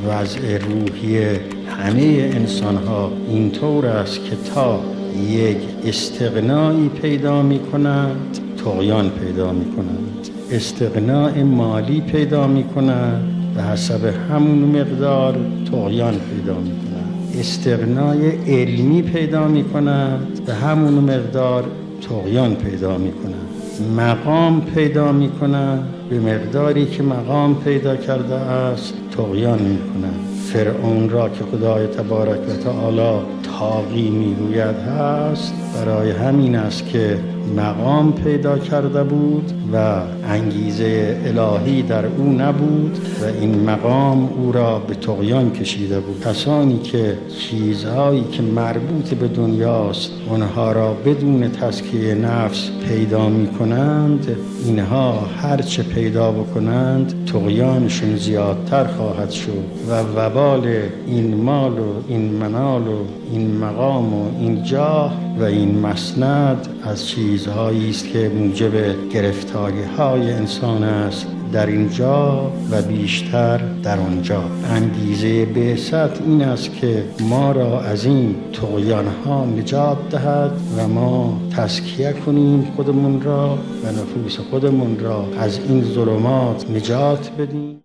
وضع روحی همه انسان‌ها اینطور است که تا یک استغنایی پیدا می‌کنند طغیان پیدا می‌کنند، استغناء مالی پیدا می‌کنند به حسب همون مقدار طغیان پیدا می‌کنند، استغنای علمی پیدا می‌کنند به همون مقدار طغیان پیدا می‌کنند، مقام پیدا می‌کنند به مقداری که مقام پیدا کرده است طغیان می‌کنند. فرعون را که خدای تبارک و تعالی طاغی میگوید هست برای همین است که مقام پیدا کرده بود و انگیزه الهی در او نبود و این مقام او را به طغیان کشیده بود. کسانی که چیزهایی که مربوط به دنیاست اونها را بدون تزکیه نفس پیدا می کنند، اینها هرچه پیدا بکنند طغیانشون زیادتر خواهد شد و وبال این مال و این منال و این مقام و این جاه و این مسند از چیزهایی است که موجب گرفتاری های انسان است در اینجا و بیشتر در آنجا. انگیزه بعثت این است که ما را از این طغیان ها نجات دهد و ما تزکیه کنیم خودمون را و نفوس خودمون را از این ظلمات نجات بدیم.